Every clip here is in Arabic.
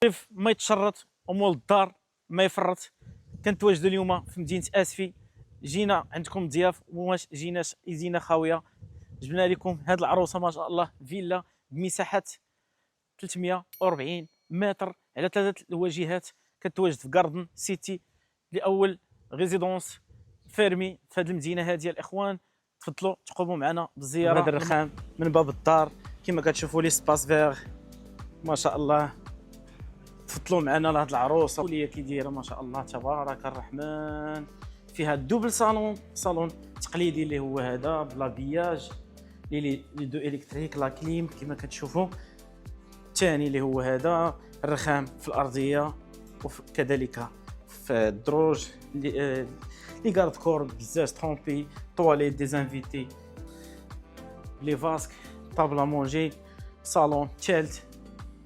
ضيف ما يتشرط ومول الدار ما يفرط. كنتواجدوا اليوم في مدينه اسفي، جينا عندكم ضياف وماش جيناش يزينا خاويه. جبنا لكم هذه العروسه ما شاء الله، فيلا بمساحه 340 متر على 3 الواجهات. كتواجد في غاردن سيتي، لاول ريزيدونس فيرمي في هذه المدينه هذه. الاخوان تفضلوا تقوموا معنا بالزياره. هذا الرخام من باب الدار كما كتشوفوا لي سباس فيغ ما شاء الله. تفضلوا معنا لهاد العروسه اللي كي دايره ما شاء الله تبارك الرحمن. فيها دوبل صالون تقليدي اللي هو هذا بلا بياج، لي دو الكتريك لا كليم كما كتشوفوا. الثاني اللي هو هذا الرخام في الارضيه وكذلك في الدروج لي غارد كور بزاف ترومبي طواليت ديزانفيتي لي فاسك طابله مونجي صالون ثالث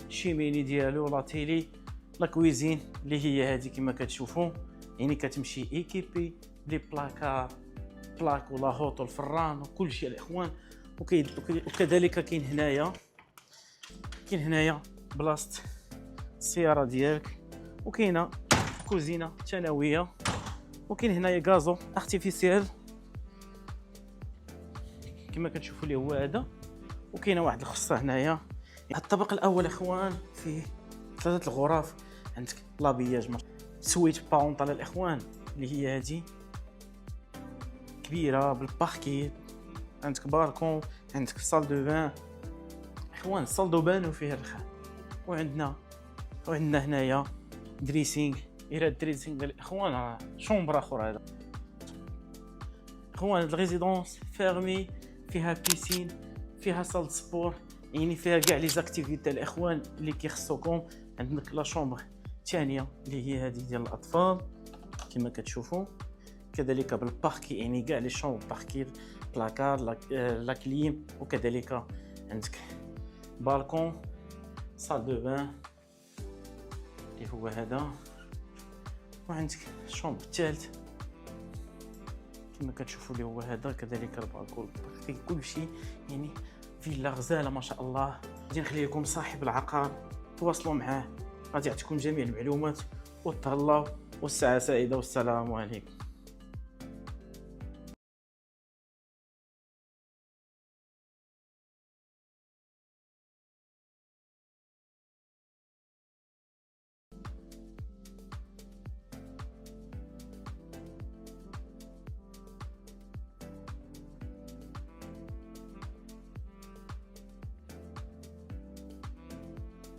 شيميني ديالو لا تيلي لا كويزين اللي هي هذه كما كتشوفوا. يعني كتمشي ايكيبي بلي بلاك ولا هوط والفران وكل شيء الاخوان. وكذلك كاين هنايا بلاصه السياره ديالك، وكاينه كوزينه ثانويه، وكاين هنايا غازو ارتيفيسيال كما كتشوفوا اللي هو هذا. وكاينه واحد الخصه هنايا. الطابق الاول اخوان فيه 3 الغرف. عندك لابياج سويت باونطال الاخوان اللي هي هذه كبيره بالباركيت. عندك بالكون، عندك صال دو بان اخوان، صال دو بان وفيه الرخام. وعندنا هنايا دريسينغ. الى دريسينغ الاخوان شومبر اخر هذا اخوان. الريزيدونس فيرمي فيها بيسين، فيها صال سبور، يعني فيها كاع لي زاكتيفيتي الاخوان اللي كيخصوكم. عندك لا شومبر الثانيه اللي هي هذه ديال الاطفال كما كتشوفوا، كذلك بالباركي يعني كاع لي شومبر باركي بلاكار لا كليم. وكذلك عندك بالكون صال دو بان اللي هو هذا. وعندك الشومبر الثالث كما كتشوفوا اللي هو هذا، كذلك البالكون فيه كل شيء. يعني فيلا غزاله ما شاء الله. غادي نخلي لكم صاحب العقار تواصلوا معاه، غادي يعطيكم جميع المعلومات. وتهلاو والساعه سعيده والسلام عليكم.